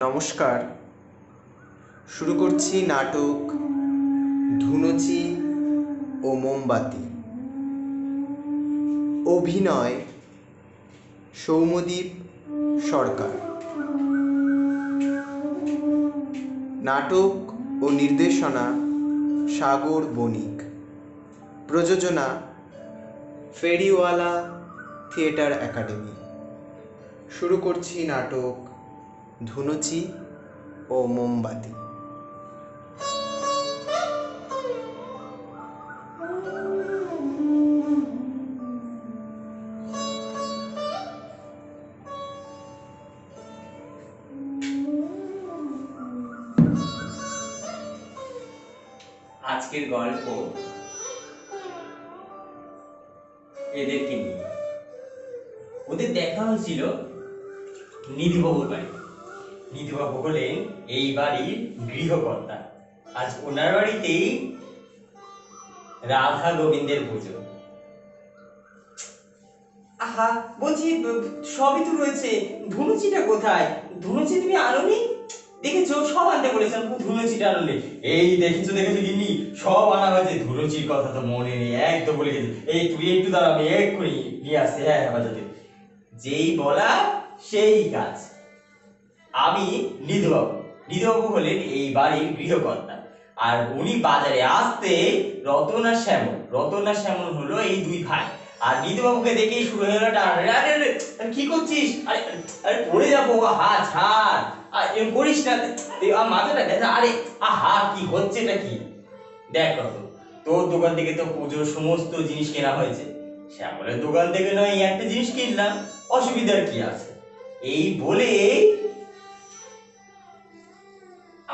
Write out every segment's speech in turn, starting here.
নমস্কার, শুরু করছি নাটক ধুনুচি ও মোমবাতি। অভিনয় সৌম্যদীপ সরকার। নাটক ও নির্দেশনা সাগর বণিক। প্রযোজনা ফেরিওয়ালা থিয়েটার একাডেমি। শুরু করছি নাটক ধুনুচি ও মোমবাতি। আজকের গল্প এদেরকে নিয়ে। ওদের দেখা হয়েছিল নিধিবাবুর বাড়ি। নিধিবাবু হলেন এই বাড়ির গৃহকর্তা। আজ ওনার বাড়িতেই রাধা গোবিন্দের পুজো। আহা, বলছি সবই তো রয়েছে, ধুনুচিটা কোথায়? ধুনুচি তুমি আনোনি? দেখেছো, সব আনতে বলেছেন, ধুনুচিটা আনলে। এই দেখেছো গিন্নি, সব আনা হয়েছে। ধুনুচির কথা তো মনে নেই, একদম বলে গেছে। এই তুই একটু দাঁড়া, আমি এক্ষুনি নিয়ে আসছি। হ্যাঁ, বাজাতে যেই বলা সেই কাজ। আমি নিধিবাবু। নিধিবাবু হলেন এই বাড়ির গৃহকর্তা। আর উনি বাজারে আসতে রতন আর শ্যামল হলো এই দুই ভাই। আর নিধিবাবুকে দেখেই শুরু হয়ে গেল আরে কি করছিস? আরে আরে পড়ে যাবো, হা ছাড়, এরকম করিস না, মাথাটা ব্যথা। আরে আহা, কি হচ্ছে এটা কি? দেখ রতন, তোর দোকান থেকে তো পুজোর সমস্ত জিনিস কেনা হয়েছে। শ্যামলের দোকান থেকে নয় এই একটা জিনিস কিনলাম, অসুবিধার কি আছে? এই বলে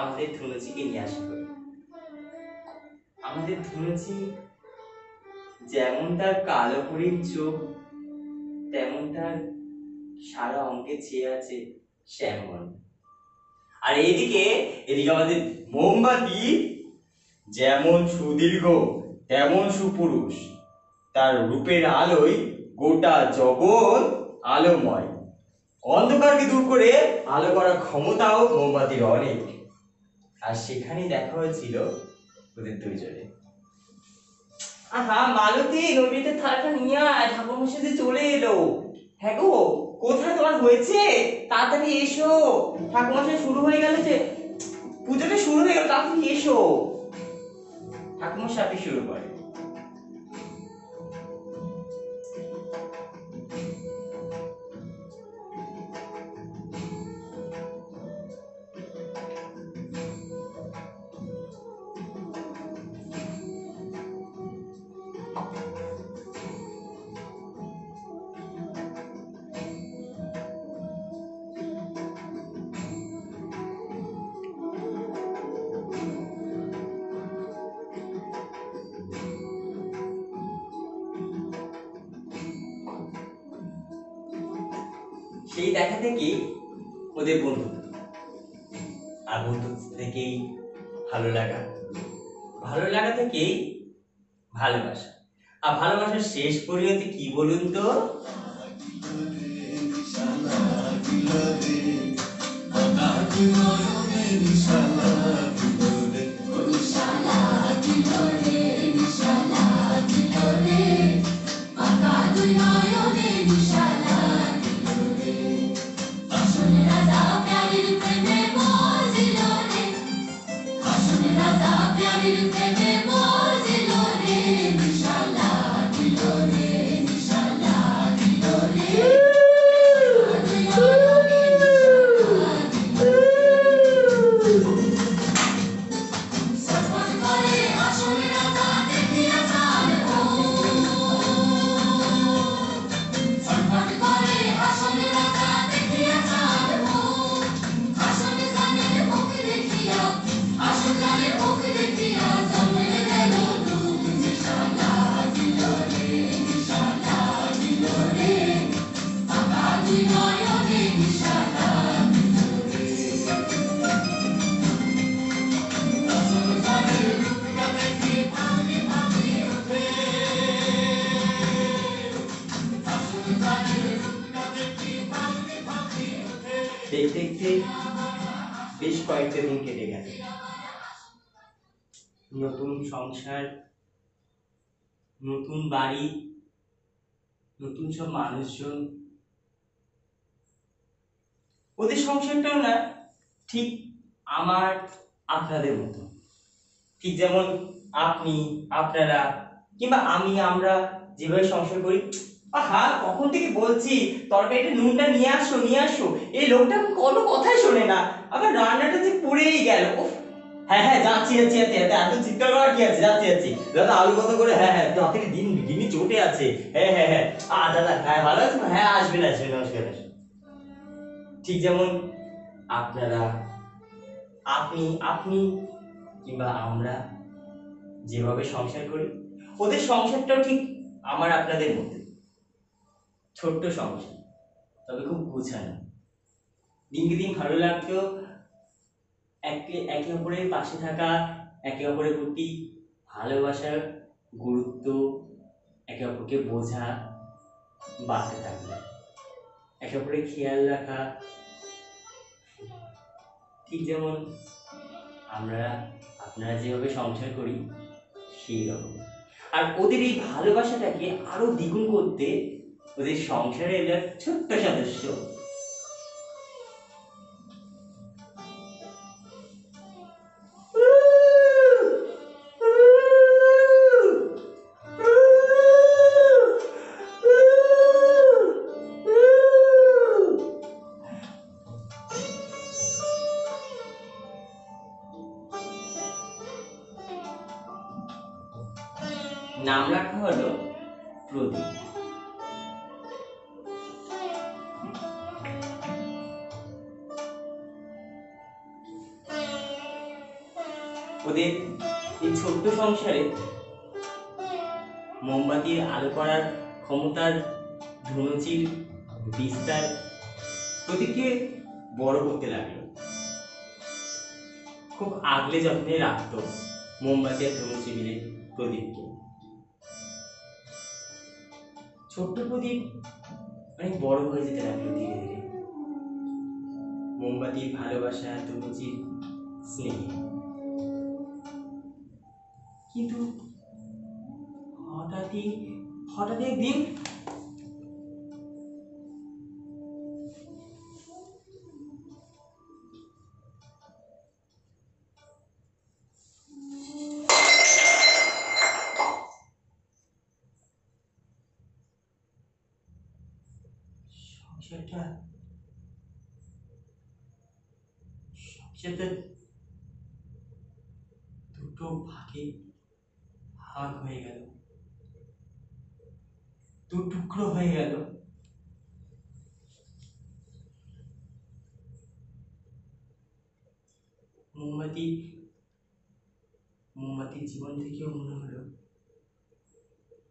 আমাদের ধুনুচিকে নিয়ে আসা হলো। আমাদের ধুনুচি যেমন তার কালো হরিণ চোখ, তেমন তার সারা অঙ্গে চেয়ে আছে শ্যামল। আর এদিকে আমাদের মোমবাতি যেমন সুদীর্ঘ তেমন সুপুরুষ। তার রূপের আলোয় গোটা জগৎ আলোময়। অন্ধকারকে দূর করে আলো করার ক্ষমতাও মোমবাতির অনেক। আর সেখানেই দেখা হয়েছিল ওদের দুইজনে। আহা মালতী, নবীতে থালাটা নিয়ে আয়, ঠাকুর মশাই চলে এলো। হ্যাঁ গো, কোথায় তোমার হয়েছে? তাড়াতাড়ি এসো, ঠাকুর মশাই শুরু হয়ে গেল, যে পুজোটা শুরু হয়ে গেল, তাড়াতাড়ি এসো। ঠাকুর মশাই আপনি শুরু করে। সেই দেখা থেকেই ওদের বন্ধুত্ব, আর বন্ধুত্ব থেকেই ভালো লাগা থেকেই ভালোবাসা। আর ভালোবাসার শেষ পরিণতি কি বলুন তো? বেশ কয়েকটা দিন কেটে গেল। নতুন সংসার, নতুন বাড়ি, নতুন সব মানুষজন। ওদের সংসারটাও না ঠিক আমার আপনাদের মতো, ঠিক যেমন আপনি, আপনারা কিংবা আমরা যেভাবে সংসার করি। আহা, কখন থেকে বলছি তরকারিটা নুনটা নিয়ে আসো নিয়ে আসো, এই লোকটা কোনো কথাই শোনে না, আবার রান্নাটা যে পুড়েই গেল। উফ, হ্যাঁ হ্যাঁ যাচ্ছি যাচ্ছি যাচ্ছি, এত চিৎকার করার কি আছে, যাচ্ছি যাচ্ছি দাদা, আলু কত করে, হ্যাঁ হ্যাঁ তাড়াতাড়ি দিন, গিনি চটে আছে, হ্যাঁ হ্যাঁ হ্যাঁ, দাদা হ্যাঁ ভালো আছেন, হ্যাঁ আসবেন আসবেন, নমস্কার আসবেন। ঠিক যেমন আপনারা, আপনি কিংবা আমরা যেভাবে সংসার করি, ওদের সংসারটাও ঠিক আমার আপনাদের মধ্যে ছোট্ট সংসার, তবে খুব গুছানো। দিনকে দিন ভালো লাগতো একে অপরের পাশে থাকা, একে অপরের প্রতি ভালোবাসার গুরুত্ব, একে অপরকে বোঝা বাড়তে থাকবে, একে অপরের খেয়াল রাখা। ঠিক যেমন আপনারা যেভাবে সংসার করি সেই রকম। আর ওদের এই ভালোবাসাটাকে আরো দ্বিগুণ করতে ওদের সংসারে এলো ছোট্ট সদস্য, নাম রাখা হলো প্রদীপ। ওদের এই ছোট্ট সংসারে মোমবাতির আলো করার ক্ষমতার ধুনুচির বিস্তার প্রদীপকে বড় করতে লাগলো। খুব আগলে যত্নে রাখতো মোমবাতি আর ধুনুচি মিলে প্রদীপকে। ছোট্ট প্রদীপ অনেক বড় হয়ে যেতে লাগলো ধীরে ধীরে, মোমবাতির ভালোবাসা, ধুনুচির স্নেহে। কিন্তু হঠাৎ একদিন সংসারটা দুটো ভাগে ভাগ হয়ে গেল, দু টুকরো হয়ে গেল। মোমবাতির জীবন থেকেও মনে হলো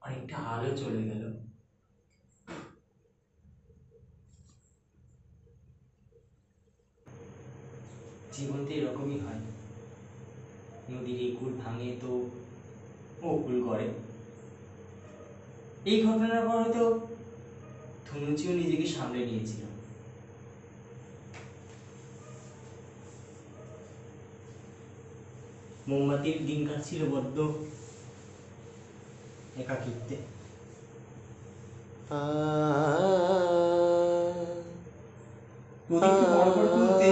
অনেকটা আলো চলে গেল। জীবন তো এরকমই হয়, নদীর এই কূল ভাঙে তো ও কূল করে। এই ঘটনার পর হয়তো ধনুচিও নিজেকে সামলে নিয়েছিল। মোমবাতির দিন কাটছিল বড্ড একাকিত্বে। প্রদীপকে বড় করে তুলতে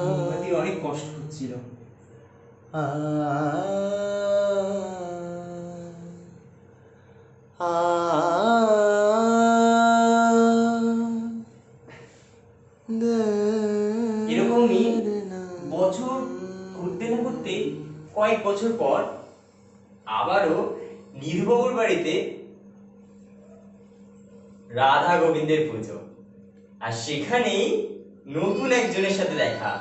মোমবাতির অনেক কষ্ট হচ্ছিল। এরকমই বছর ঘুরতে না ঘুরতে কয়েক বছর পর আবারও নিধুবাবুর বাড়িতে রাধা গোবিন্দের পুজো, আর সেখানেই নতুন একজনের সাথে দেখা।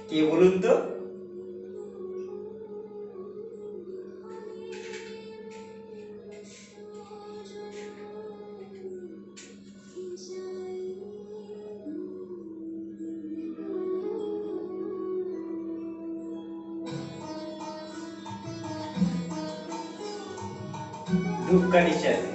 কে বলুন তো? ধূপকাঠির সাথে।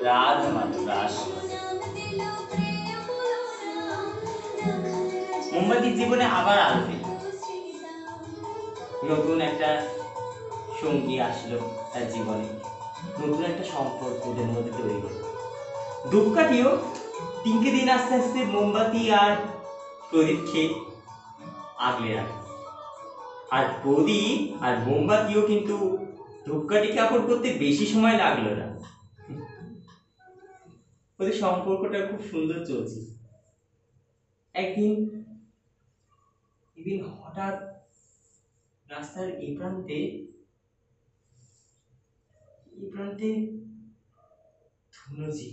রাধা মাধব রাস। মোমবাতির জীবনে আবার আলো পেল, নতুন একটা সঙ্গী আসলো তার জীবনে, নতুন একটা সম্পর্ক ওদের মধ্যে তৈরি হলো। ধূপকাঠিও দিনকে দিন আস্তে আস্তে মোমবাতি আর প্রদীপকে আগলে রাখে, আর প্রদীপ আর মোমবাতিও কিন্তু ধূপকাঠি কাপড় করতে বেশি সময় লাগলো না। ওদের সম্পর্কটা খুব সুন্দর চলছে। একদিন হঠাৎ রাস্তার এই প্রান্তে ধুনুজি,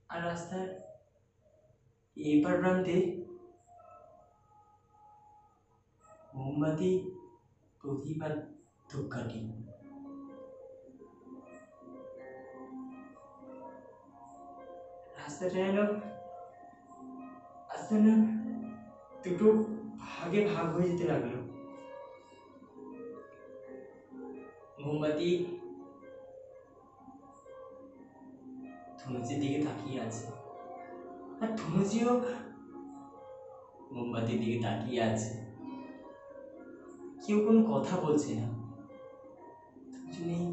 আর রাস্তার এপার প্রান্তে মোমবাতি, প্রদীপ আর ধূপকাঠি। রাস্তাটা যেন আস্তে না দুটো ভাগে ভাগ হয়ে যেতে লাগলো। মোমবাতি ধনুজির দিকে তাকিয়ে আছে, আর ধনুজিও মোমবাতির দিকে তাকিয়ে আছে। কেউ কোনো কথা বলছে না, দুজনেই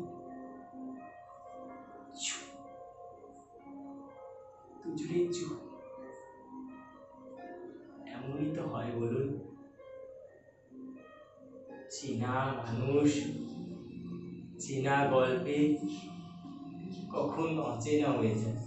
চুপ, দুজনেই চুপ। এমনই তো হয় বলুন, চেনা মানুষ চেনা গল্পে কখন অচেনা হয়ে যায়।